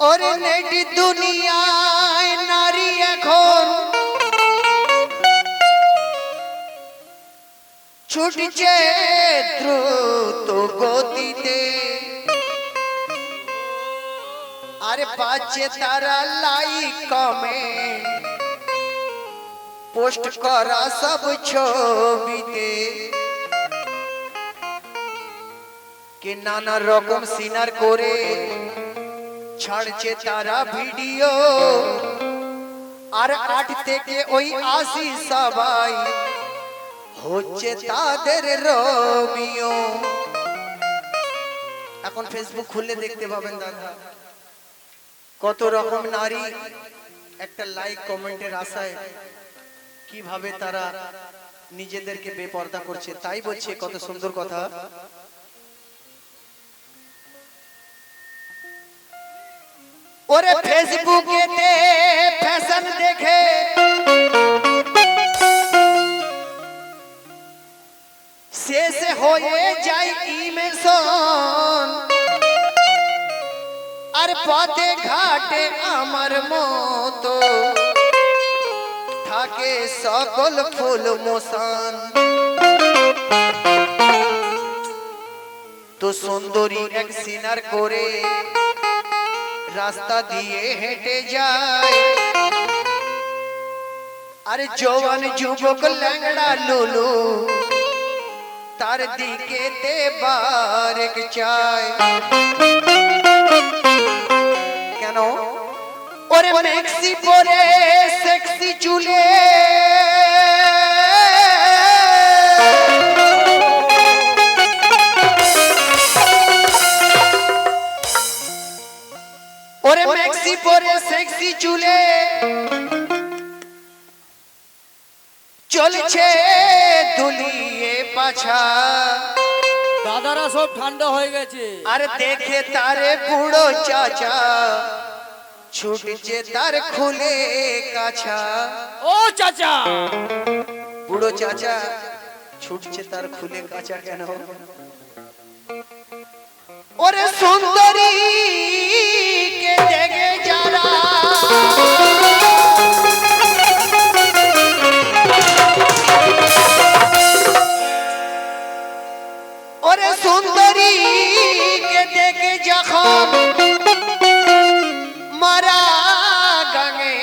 और नेट दुनियाয় নারী এখন ছুটছে দ্রুত গতিতে আরে পাচ্ছে তারা লাইক কমেন্ট পোস্ট করা সব ছবিতে कि नाना रकम सिनार करे छाड़ছে তারা ভিডিও আর 8 থেকে ওই 80 সবাই হচ্ছে তাদের রোমিও এখন ফেসবুক খুলে দেখতে পাবেন দাদা কত রকম নারী একটা লাইক কমেন্টের আশায় কিভাবে তারা নিজেদেরকে বেপরদা করছে তাই বলছে কত সুন্দর কথা ওরে ফেসবুকেতে ফ্যাশন দেখে শেষ হয়ে যায় ইমেশন আর পথে ঘাটে আমার মতো থাকে সকল ফুল মোশন তো সুন্দরী এক সিনার করে রাস্তা দিয়ে হেঁটে যায় আরে জওয়ান যুবক ল্যাংড়া লুলু তার দিকে তে বারেক চায় কেন ওরে ম্যাক্সি পরে সেক্সি চুলে ওরে ম্যাক্সি পরে সেক্সি চুলে চলছে দুলিয়ে পাছা দাদারা সব ঠান্ডা হয়ে গেছে আর দেখে তারে বুড়ো চাচা ছুটছে তার খুলে কাছা ও চাচা বুড়ো চাচা ছুটছে তার খুলে কাছা কেন ওরে সুন্দরী কে দেখে যারা ওরে সুন্দরী কে দেখে যখন মারা গাঙে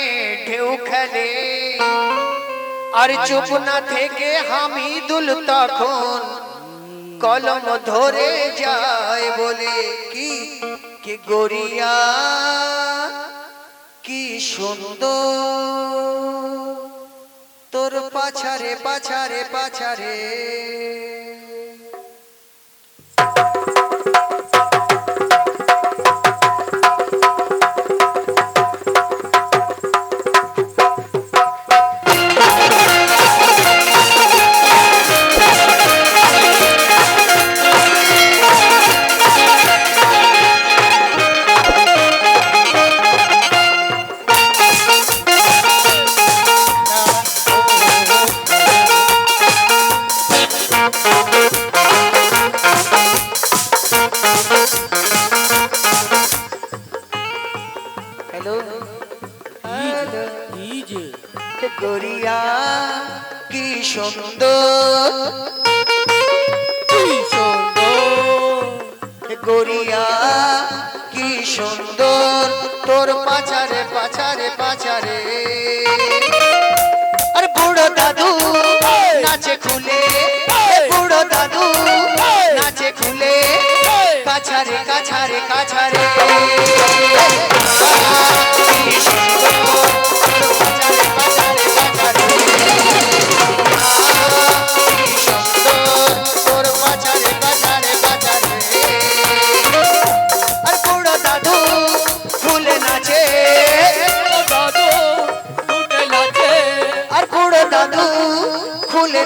ঢেউ খেলে আর চুপ না থেকে হামিদুল তখন কলম ধরে যায় বলে কি কে গরিয়া কি সুন্দর তোর পাছারে পাছারে পাছারে গরিয়া কি সুন্দর গরিয়া কি সুন্দর তোর পাছারে পাছারে পাছারে আর বুড়ো দাদু নাচে খুলে বুড়ো দাদু নাচে খুলে কাছারে কাছারে কাছারে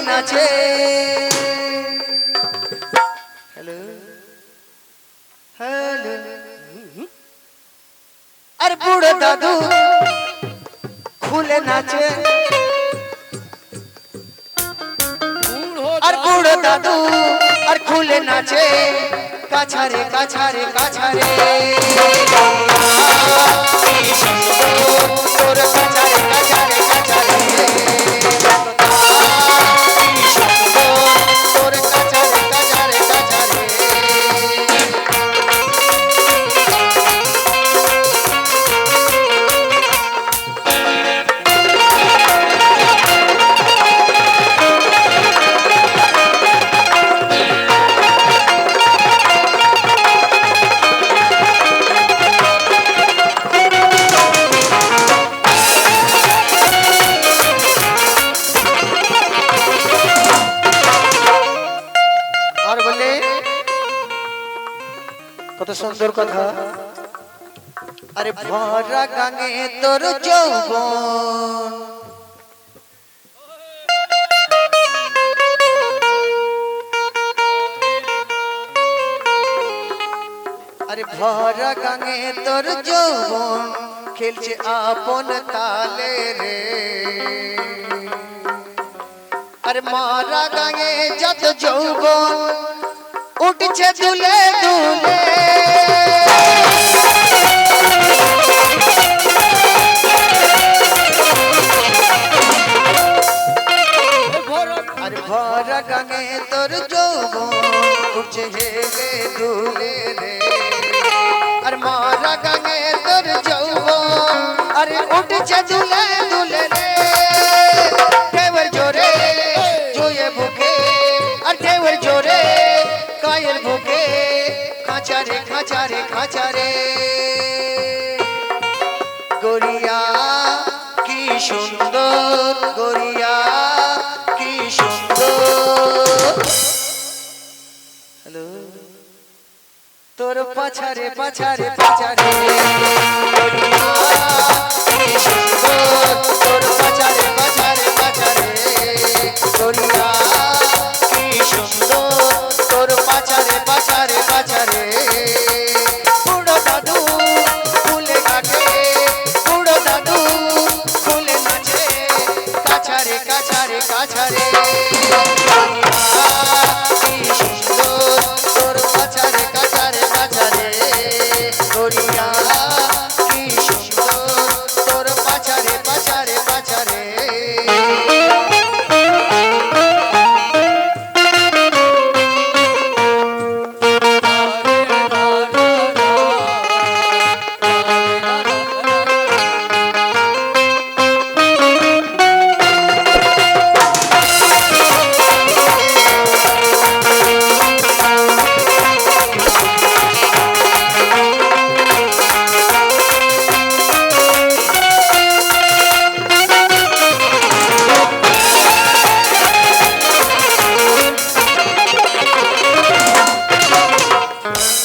নাচে হ্যালো হ্যালো আর বুড়ো দাদু খুলে নাচে আর বুড়ো দাদু আর খুলে নাচে কাছারে কাছারে কাছারে কি সুন্দর তোর কাছারে কাছারে কাছারে কি সুন্দর তোর কাছারে কাছারে কাছারে আর বলে কত সুন্দর কথা আরে ভরা গাঙে তোর যৌবন আরে ভরা গাঙে তোর যৌবন খেলছে আপন তালে রে আরে মারা গাঙে যত যৌবন উঠছে দুলে দুলে আরে ভরা গাঙে তোর যৌবন উঠছে হেলে দুলে রে আর মারা গাঙে তোর যৌবন আরে উঠছে দুলে দুলে রে ঢেউয়ের জোরে জুয়ে বুকে আর ঢেউয়ের জোরে কায়ের বুকে খাঁচারে খাঁচারে খাঁচারে গড়িয়া কি সুন্দর গড়িয়া কি সুন্দর হ্যালো তোর পাছারে পাছারে পাছারে গড়িয়া কি সুন্দর তোর পাছারে পাছারে পাছারে গড়িয়া কি সুন্দর তোর পাছারে পাছারে পাছারে বুড়ো দাদু ফুলে কাটে বুড়ো দাদু ফুলে নাচে কাছারে কাছারে কাছারে কি সুন্দর তোর পাছারে কাছারে কাছারে গড়িয়া কি সুন্দর তোর পাছারে পাছারে পাছারে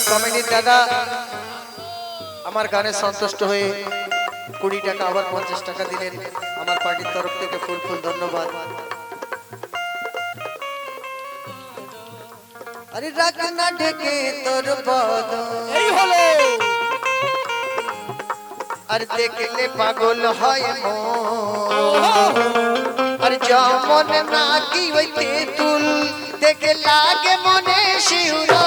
কমিটির দাদা আমার গানে সন্তুষ্ট হয়ে 20 টাকা আবার 50 টাকা দিলেন আমার পার্টির তরফ থেকে ফুল ফুল ধন্যবাদ আরে রাখ না ঢেকে তোর বদন এই হলো আর দেখলে পাগল হয় মন আর যেমন নাকি ওই তেঁতুল দেখে লাগে মনে শিউরা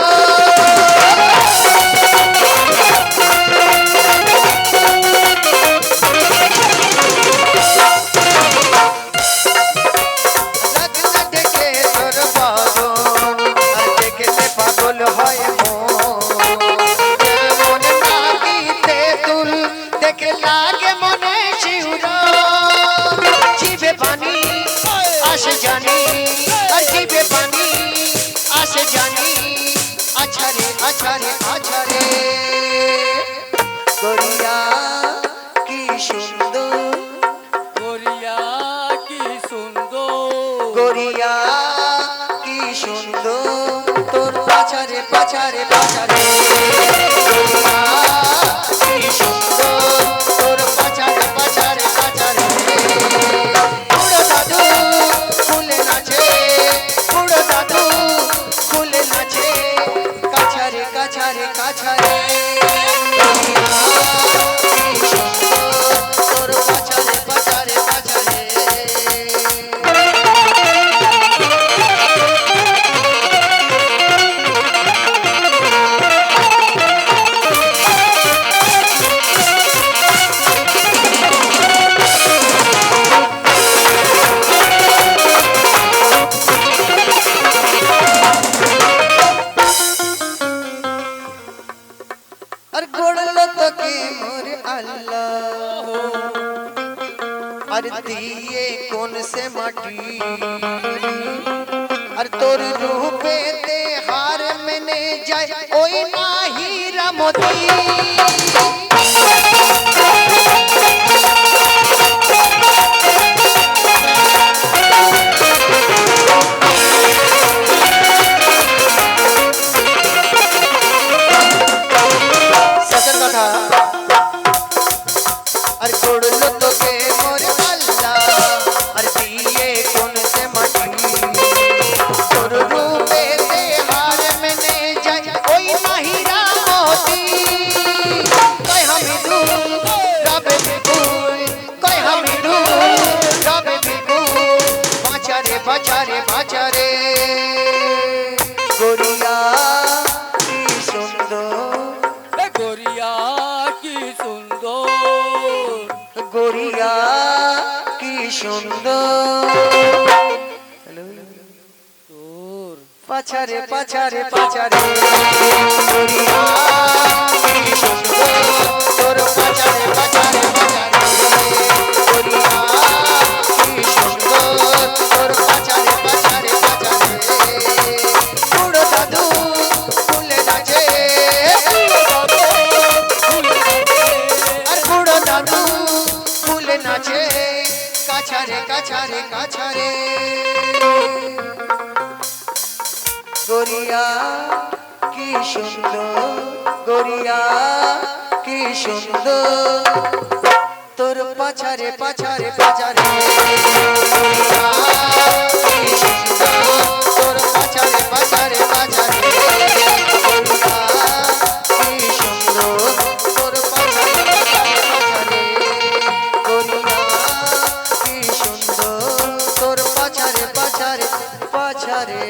আছারে আছারে গড়িয়া কি সুন্দর গড়িয়া কি সুন্দর গড়িয়া কি সুন্দর তোর পাছারে পাছারে পাছারে গড়িয়া কি সুন্দর তোর পাছারে পাছারে পাছারে বুড়ো দাদু ফুলে নাচে বুড়ো দাদু ফুলে নাচে কাছারে কাছারে কাছারে তোর পাছারে পাছারে পাছারে মাটি আর তোর রূপেতে হার মেনে যায় ওই না হীরা মোতি শেষের কথা আর করলো তোকে মোর আল্লাহ আর দিয়ে কোন সে মাটি তোর রূপেতে হার মেনে যায় ওই মাহিরা মোতি কই হামিদু রবে বিপুল কই হামিদু রবে বিপুল বাঁচারে বাঁচারে বাঁচারে গরিয়া কি সুন্দর এ গরিয়া কি সুন্দর গরিয়া কি সুন্দর তোর পাছারে পাছারে পাছারে গরিয়া কি সুন্দর তোর পাছারে পাছারে পাছারে গরিয়া কি সুন্দর তোর পাছারে পাছারে পাছারে বুড়ো দাদু ফুলে নাচে আর বুড়ো দাদু ফুলে নাচে কাছারে কাছারে কাছারে গরিয়া কি সুন্দর গরিয়া কি সুন্দর তোর পাছারে পাছারে পাছারে গরিয়া কি সুন্দর তোর পাছারে পাছারে পাছারে গরিয়া কি সুন্দর তোর পাছারে পাছারে পাছারে গরিয়া কি সুন্দর তোর পাছারে পাছারে পাছারে